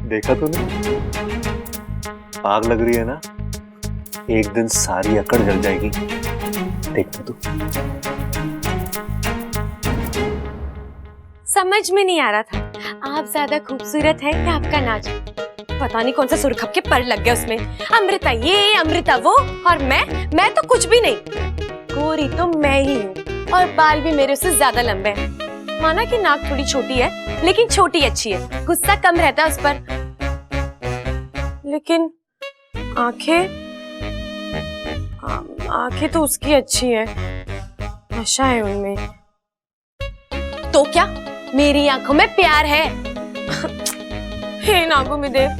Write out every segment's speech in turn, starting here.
देखा तूने? आग लग रही है ना, एक दिन सारी अकड़ जल जाएगी। देखना तू। समझ में नहीं आ रहा था, आप ज्यादा खूबसूरत है या आपका नाच? पता नहीं कौन सा सुरखप के पर लग गया उसमें। अमृता ये, अमृता वो, और मैं तो कुछ भी नहीं। गोरी तो मैं ही हूँ, और बाल भी मेरे से ज्यादा लंबे हैं। माना कि नाक थोड़ी छोटी है, लेकिन छोटी अच्छी है, गुस्सा कम रहता है उस पर। लेकिन आंखें तो उसकी अच्छी है, नशा है उनमें। तो क्या मेरी आंखों में प्यार है? हे नागोमीदेव,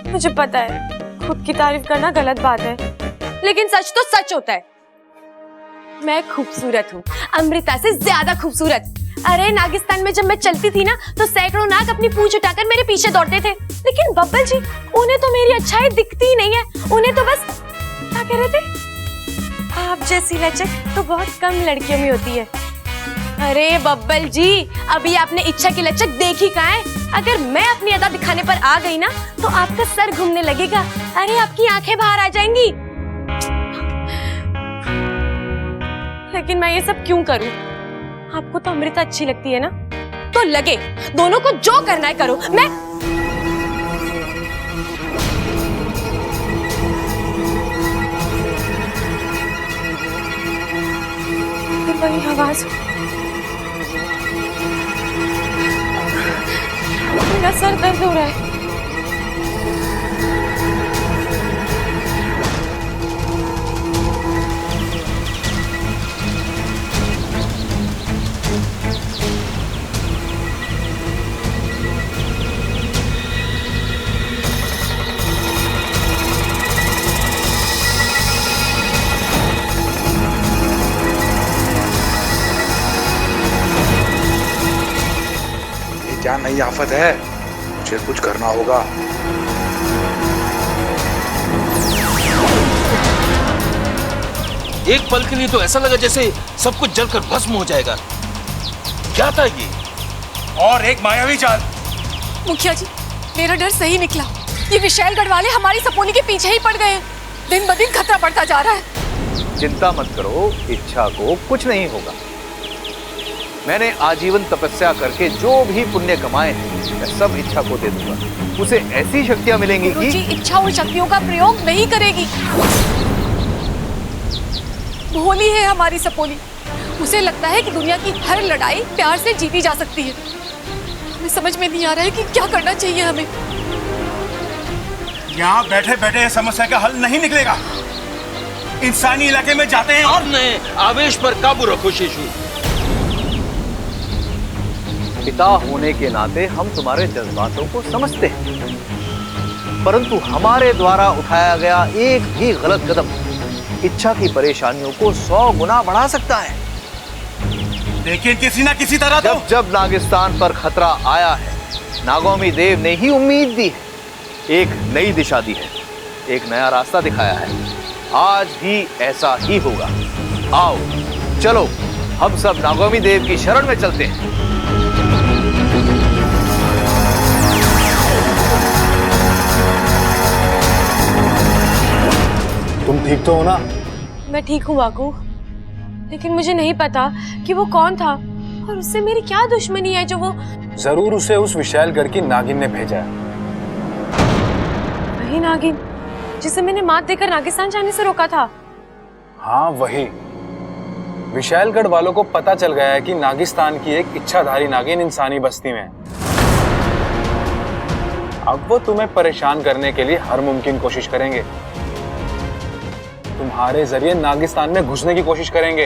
मुझे पता है खुद की तारीफ करना गलत बात है, लेकिन सच तो सच होता है। मैं खूबसूरत हूँ, अमृता से ज्यादा खूबसूरत। अरे नागिस्तान में जब मैं चलती थी ना, तो सैकड़ों नाग अपनी पूंछ उठाकर मेरे पीछे दौड़ते थे। लेकिन बब्बल जी, उन्हें तो मेरी अच्छाई दिखती ही नहीं है। उन्हें तो बस, क्या कह रहे थे, आप जैसी लचक तो बहुत कम लड़कियों में होती है। अरे बब्बल जी, अभी आपने इच्छा की लचक देखी कहाँ है? अगर मैं अपनी अदा दिखाने पर आ गई ना, तो आपका सर घूमने लगेगा। अरे आपकी आंखें बाहर आ जाएंगी। लेकिन मैं ये सब क्यों करूं? आपको तो अमृता अच्छी लगती है ना, तो लगे, दोनों को जो करना है करो। मैं वही आवाज, मेरा सर दर्द हो रहा है। क्या नई आफत है? मुझे कुछ करना होगा। एक पल के लिए तो ऐसा लगा जैसे सब कुछ जलकर भस्म हो जाएगा। क्या था ये? और एक मायावी चाल। मुखिया जी, मेरा डर सही निकला। ये विशालगढ़ वाले हमारी सपोनी के पीछे ही पड़ गए। दिन ब दिन खतरा बढ़ता जा रहा है। चिंता मत करो, इच्छा को कुछ नहीं होगा। मैंने आजीवन तपस्या करके जो भी पुण्य कमाए हैं, मैं सब इच्छा को दे दूंगा। उसे ऐसी शक्तियां मिलेंगी कि जी इच्छा उन शक्तियों का प्रयोग नहीं करेगी। भोली है हमारी सपोली। उसे लगता है कि दुनिया की हर लड़ाई प्यार से जीती जा सकती है। हमें समझ में नहीं आ रहा है कि क्या करना चाहिए हमें। यहाँ बैठे बैठे इस समस्या का हल नहीं निकलेगा। इंसानी इलाके में जाते हैं और नहीं, आवेश पर काबू रखो शिशु। पिता होने के नाते हम तुम्हारे जज्बातों को समझते हैं, परंतु हमारे द्वारा उठाया गया एक भी गलत कदम इच्छा की परेशानियों को 100 गुना बढ़ा सकता है। लेकिन किसी ना किसी तरह जब जब नागिस्तान पर खतरा आया है, नागोमी देव ने ही उम्मीद दी है, एक नई दिशा दी है, एक नया रास्ता दिखाया है। आज भी ऐसा ही होगा। आओ चलो, हम सब नागोमी देव की शरण में चलते हैं। तुम ठीक तो हो ना? मैं ठीक हूँ बाकू, लेकिन मुझे नहीं पता कि वो कौन था और उससे मेरी क्या दुश्मनी है जो वो। जरूर उसे उस विशालगढ़ की नागिन ने भेजा है। वही नागिन जिसे मैंने मात देकर नागिस्तान जाने से रोका था। हाँ वही। विशालगढ़ वालों को पता चल गया है कि नागिस्तान की एक इच्छाधारी नागिन इंसानी बस्ती में है। अब वो तुम्हें परेशान करने के लिए हर मुमकिन कोशिश करेंगे। तुम्हारे जरिए नागिस्तान में घुसने की कोशिश करेंगे।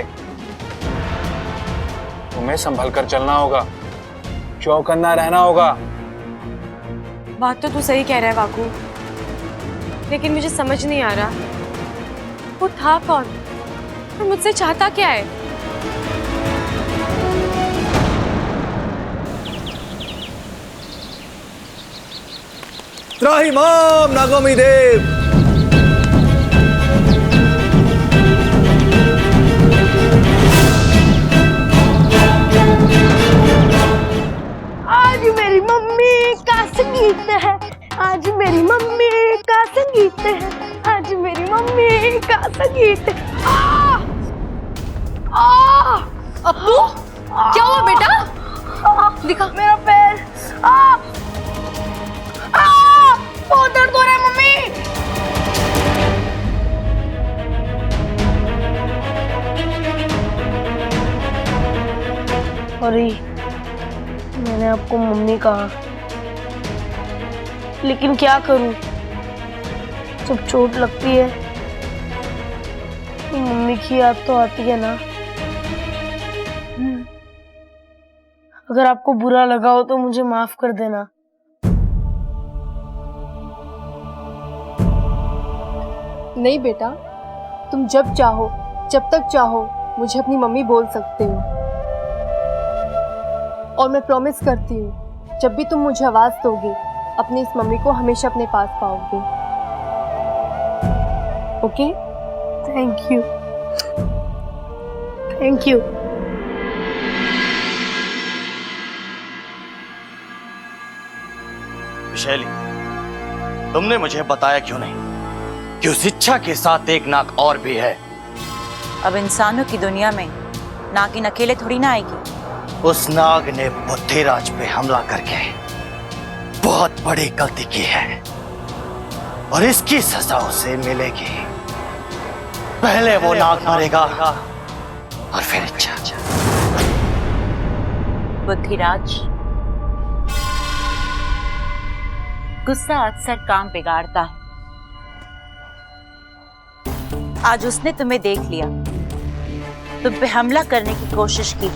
तुम्हें संभल कर चलना होगा, चौकन्ना रहना होगा। बात तो तू सही कह रहा है बाकू, लेकिन मुझे समझ नहीं आ रहा वो था कौन और मुझसे चाहता क्या है। त्राहिमाम नागोमी देव। आज मेरी मम्मी का संगीत है, आज रास्ते। अप्पू क्या हुआ बेटा? दिखा। मेरा पैर बहुत दर्द हो रहा है मम्मी। अरे मैंने आपको मम्मी कहा, लेकिन क्या करूं, जब चोट लगती है तो मम्मी की याद तो आती है ना। अगर आपको बुरा लगा हो तो मुझे माफ कर देना। नहीं बेटा, तुम जब चाहो, जब तक चाहो मुझे अपनी मम्मी बोल सकते हो। और मैं प्रॉमिस करती हूँ, जब भी तुम मुझे आवाज दोगे, अपनी इस मम्मी को हमेशा अपने पास पाओगे। Okay? Thank you, thank you. Vaishali, तुमने मुझे बताया क्यों नहीं कि उस इच्छा के साथ एक नाग और भी है? अब इंसानों की दुनिया में नागिन अकेले थोड़ी ना आएगी। उस नाग ने बुद्धिराज पे हमला करके बहुत बड़ी गलती की है और इसकी सजा उसे मिलेगी। पहले वो नाग मरेगा और फिर इच्छा। बुद्धिराज, गुस्सा अक्सर काम बिगाड़ता है। आज उसने तुम्हें देख लिया, तुम पे हमला करने की कोशिश की।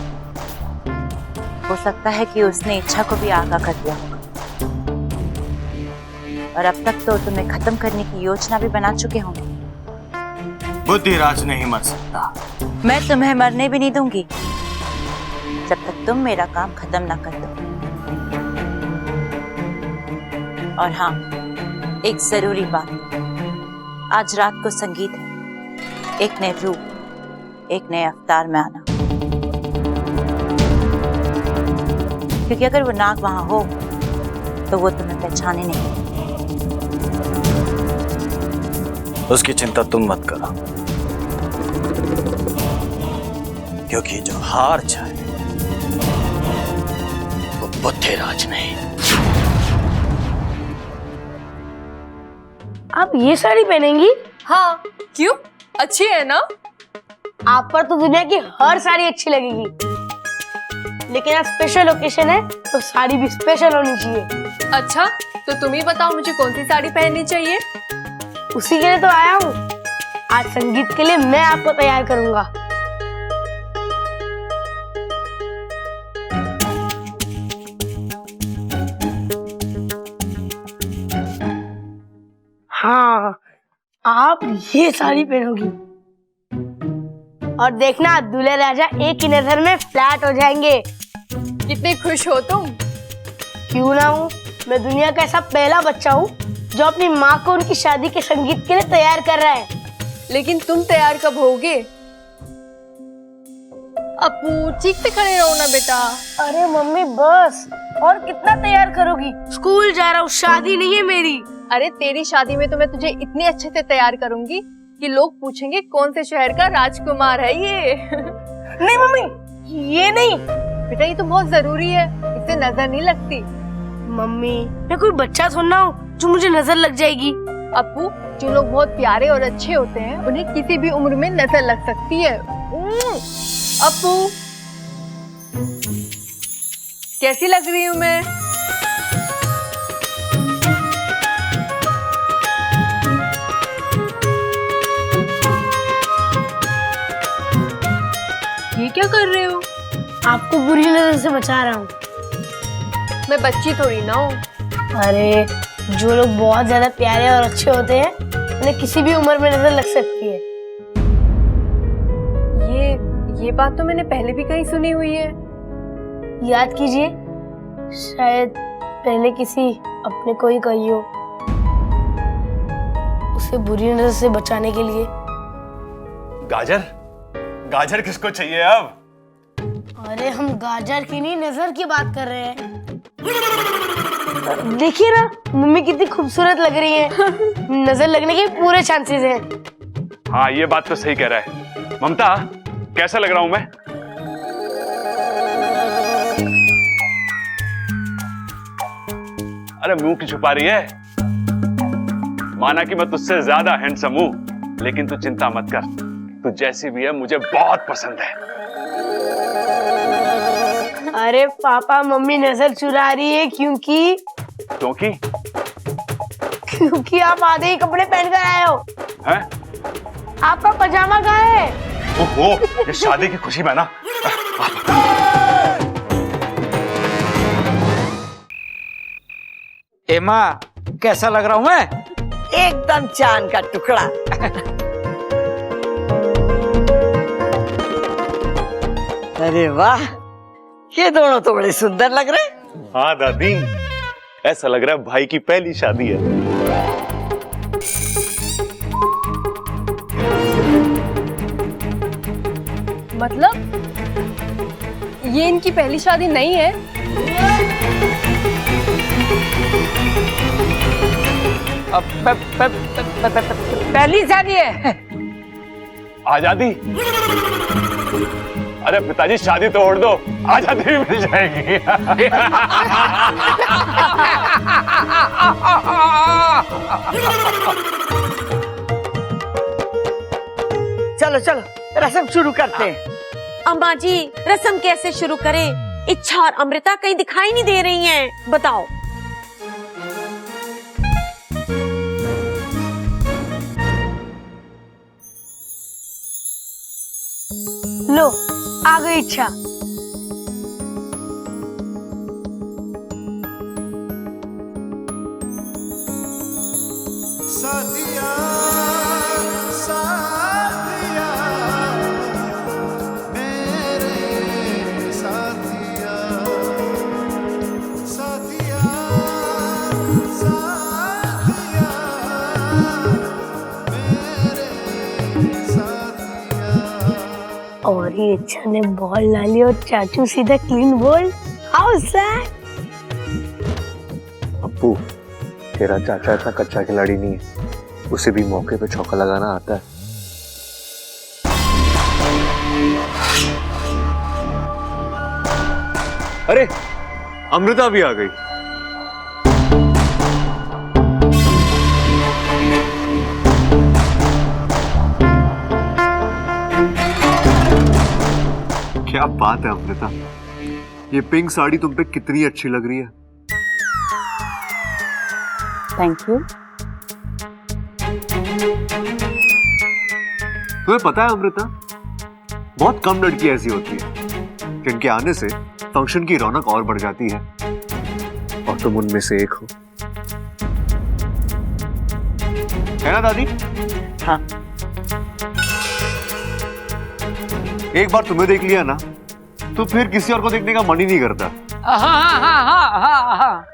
हो सकता है कि उसने इच्छा को भी आगाह कर दिया होगा और अब तक तो तुम्हें खत्म करने की योजना भी बना चुके होंगे। बुद्धिराज नहीं मर सकता। मैं तुम्हें मरने भी नहीं दूंगी जब तक तुम मेरा काम खत्म ना कर दो। और हाँ, एक जरूरी बात, आज रात को संगीत है। एक नए रूप, एक नए अवतार में आना, क्योंकि अगर वो नाग वहां हो तो वो तुम्हें पहचाने नहीं। उसकी चिंता तुम मत करो, क्योंकि जो हार जाए वो बुद्धिराज नहीं। आप ये साड़ी पहनेंगी? हाँ, क्यों? अच्छी है ना? आप पर तो दुनिया की हर साड़ी अच्छी लगेगी, लेकिन आज स्पेशल ओकेशन है तो साड़ी भी स्पेशल होनी चाहिए। अच्छा, तो तुम ही बताओ मुझे कौन सी साड़ी पहननी चाहिए? उसी के लिए तो आया हूँ। आज संगीत के लिए मैं आपको तैयार करूंगा। हाँ, आप ये साड़ी पहनोगी और देखना दूल्हे राजा एक ही नजर में फ्लैट हो जाएंगे। कितनी खुश हो तुम? क्यों ना हूँ, मैं दुनिया का ऐसा पहला बच्चा हूँ जो अपनी माँ को उनकी शादी के संगीत के लिए तैयार कर रहा है। लेकिन तुम तैयार कब होगे? अपू, चीखते खड़े रहो ना बेटा। अरे मम्मी बस, और कितना तैयार करोगी? स्कूल जा रहा हूँ, शादी नहीं है मेरी। अरे तेरी शादी में तो मैं तुझे इतने अच्छे से तैयार करूंगी कि लोग पूछेंगे कौन से शहर का राजकुमार है ये। नहीं मम्मी, ये नहीं। बेटा ये तो बहुत जरूरी है, इससे नजर नहीं लगती। मम्मी, मैं कोई बच्चा थोड़ा हूँ जो मुझे नजर लग जाएगी। अपू, जो लोग बहुत प्यारे और अच्छे होते हैं उन्हें किसी भी उम्र में नजर लग सकती है। अपू, कैसी लग रही हूँ मैं? ये क्या कर रहे हो? आपको बुरी नजर से बचा रहा हूँ। मैं बच्ची थोड़ी ना हूँ। अरे जो लोग बहुत ज्यादा प्यारे और अच्छे होते हैं उन्हें किसी भी उम्र में नजर लग सकती है। ये बात तो मैंने पहले भी कहीं सुनी हुई है। याद कीजिए, शायद पहले किसी अपने को ही कही हो, उसे बुरी नजर से बचाने के लिए। गाजर, गाजर किसको चाहिए अब? अरे हम गाजर की नहीं, नजर की बात कर रहे हैं। देखिए ना, मम्मी कितनी खूबसूरत लग रही है। नजर लगने के पूरे चांसेस हैं। हाँ ये बात तो सही कह रहा है। ममता, कैसा लग रहा हूं मैं? अरे मुंह की छुपा रही है? माना कि मैं तुझसे ज्यादा हैंडसम हूं, लेकिन तू चिंता मत कर, तू जैसी भी है मुझे बहुत पसंद है। अरे पापा मम्मी नजर चुरा रही है क्योंकि आप आधे ही कपड़े पहन कर आए हो। हैं? आपका पजामा कहाँ है? ओहो, ये शादी की खुशी में ना। एमा, कैसा लग रहा हूं मैं? एकदम चांद का टुकड़ा। अरे वाह, ये दोनों तो बड़े सुंदर लग रहे। हाँ दादी, ऐसा लग रहा है भाई की पहली शादी है। मतलब ये इनकी पहली शादी नहीं है? पहली शादी है। आजादी? अरे पिताजी शादी तो छोड़ दो, आजादी भी मिल जाएगी। चलो चलो रस्म शुरू करते हैं। अम्मा जी रस्म कैसे शुरू करें? इच्छा और अमृता कहीं दिखाई नहीं दे रही हैं, बताओ। लो आ गई इच्छा। साथिया साथिया मेरे साथिया साथिया साथिया मेरे साथिया। और ये इच्छा ने बॉल डाली और चाचू सीधा clean ball. How sad. Appu, तेरा चाचा इतना कच्चा खिलाड़ी नहीं है, उसे भी मौके पे चौका लगाना आता है। अरे अमृता भी आ गई। क्या बात है अमृता, ये पिंक साड़ी तुम पे कितनी अच्छी लग रही है। Thank you. तुम्हें पता है अमृता, बहुत कम लड़की ऐसी होती है जिनके आने से फंक्शन की रौनक और बढ़ जाती है, और तुम उनमें से एक हो, है ना दादी? हाँ। एक बार तुम्हें देख लिया ना तो फिर किसी और को देखने का मन ही नहीं करता। हाँ हाँ हाँ हाँ हाँ हाँ।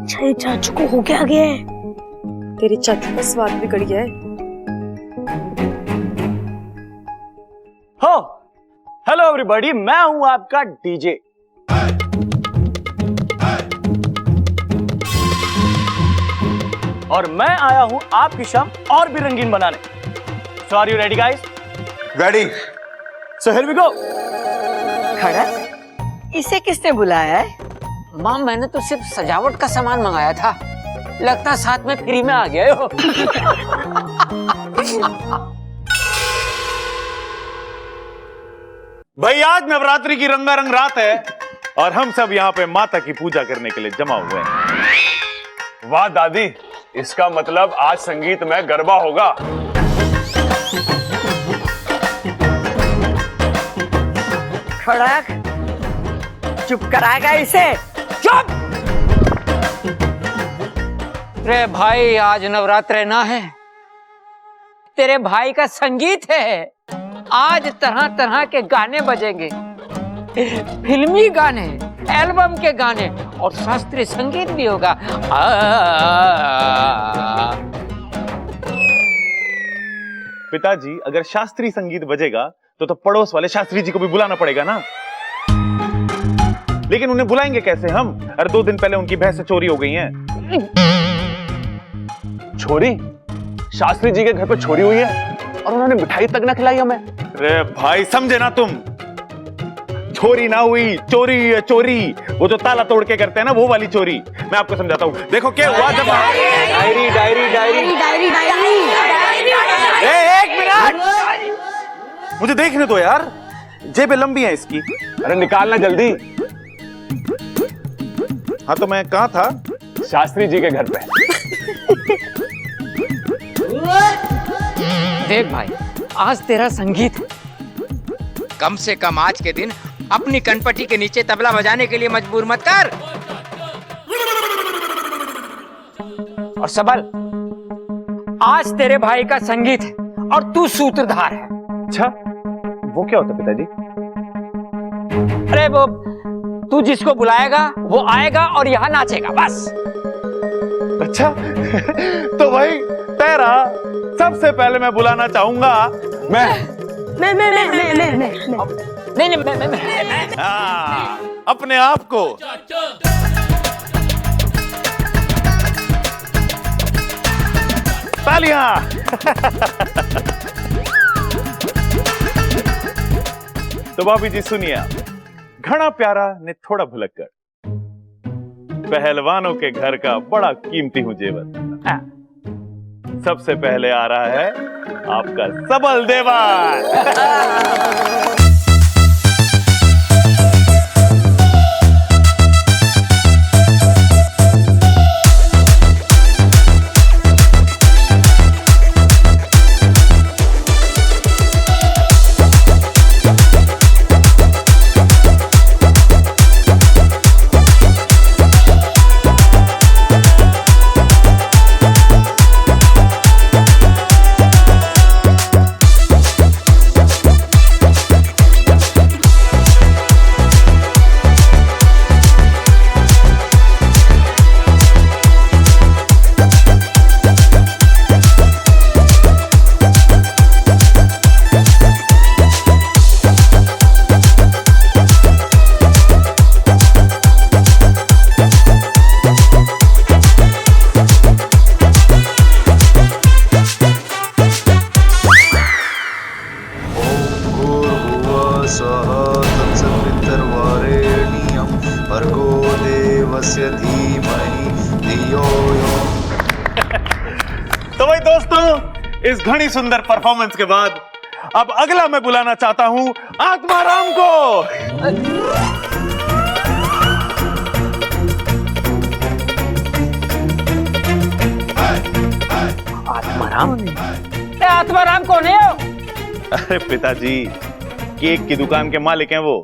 अच्छा चाचू को हो क्या गया है? तेरी चाचू का स्वाद बिगड़ गया है। हो हेलो एवरीबॉडी, मैं हूं आपका डीजे। और मैं आया हूं आपकी शाम और भी रंगीन बनाने। So are you ready guys? Ready. So here we go. खड़ा, इसे किसने बुलाया है? माँ, मैंने तो सिर्फ सजावट का सामान मंगाया था, लगता साथ में फ्री में आ गया हो। भाई आज नवरात्रि की रंगारंग रात है और हम सब यहाँ पे माता की पूजा करने के लिए जमा हुए हैं। वाह दादी, इसका मतलब आज संगीत में गरबा होगा। खड़ा, चुप कराएगा इसे? चुप! रे भाई, आज नवरात्र ना है, तेरे भाई का संगीत है। आज तरह तरह के गाने बजेंगे, फिल्मी गाने, एल्बम के गाने और शास्त्रीय संगीत भी होगा। पिताजी, अगर शास्त्रीय संगीत बजेगा तो पड़ोस वाले शास्त्री जी को भी बुलाना पड़ेगा ना। लेकिन उन्हें बुलाएंगे कैसे हम? अरे 2 दिन पहले उनकी भैंसें चोरी हो गई हैं। छोरी? शास्त्री जी के घर पे छोरी हुई है और उन्होंने मिठाई तक ना खिलाई हमें। अरे भाई समझे ना तुम, चोरी ना हुई, चोरी हुई है, चोरी। वो जो ताला तोड़ के करते हैं ना, वो वाली चोरी। मैं आपको समझाता हूँ। देखो क्या हुआ जब diary diary diary diary diary. एक मिनट, मुझे देखने दो यार, जेबें लंबी हैं इसकी। अरे निकालना जल्दी। हाँ तो मैं कहाँ था? शास्त्री जी के घर पे। देख भाई, आज तेरा संगीत है। कम से कम आज के दिन अपनी कनपटी के नीचे तबला बजाने के लिए मजबूर मत कर। और सबल, आज तेरे भाई का संगीत है और तू सूत्रधार है। अच्छा, वो क्या होता है पिताजी? अरे वो, तू जिसको बुलाएगा वो आएगा और यहाँ नाचेगा, बस। अच्छा तो भाई तेरा सबसे पहले मैं बुलाना चाहूंगा मैं अपने आप को। तालियां। तो भाभी जी सुनिए, घना प्यारा ने थोड़ा भुलक्कड़, पहलवानों के घर का बड़ा कीमती हूं जेवर। सबसे पहले आ रहा है आपका सबल देवान। तो भाई दोस्तों, इस घनी सुंदर परफॉर्मेंस के बाद अब अगला मैं बुलाना चाहता हूं आत्माराम को। आत्माराम? आत्माराम कौन है? अरे पिताजी, केक की दुकान के मालिक हैं वो।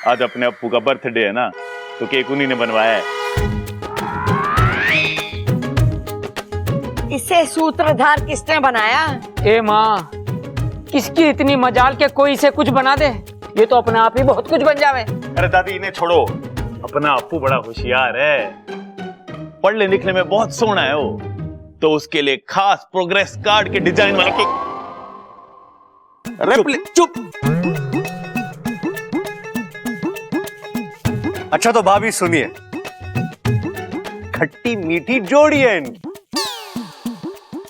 आज अपने अप्पू का बर्थडे है ना, तो केक उन्हीं ने बनवाया है। इसे सूत्रधार किसने बनाया? ए माँ, किसकी इतनी मजाल के कोई इसे कुछ बना दे? ये तो अपने आप ही बहुत कुछ बन जावे। अरे दादी इन्हें छोड़ो, अपना अप्पू बड़ा होशियार है, पढ़ने लिखने में बहुत सोना है वो, तो उसके लिए खास प्रोग्रेस कार्ड के डिजाइन वाला केक। चुप। अच्छा तो भाभी सुनिए, खट्टी मीठी जोड़ी है इनकी।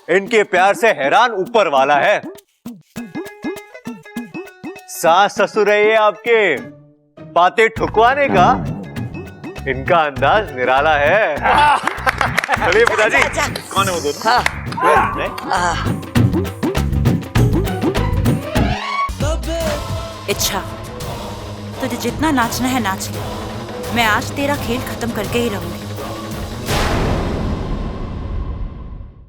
इनके प्यार से हैरान ऊपर वाला है। सास ससुर है ये आपके, बातें ठुकवाने का इनका अंदाज निराला है। चलिए पिताजी। कौन है वो दोनों? इच्छा, तुझे जितना नाचना है नाच ले। मैं आज तेरा खेल खत्म करके ही रहूंगी।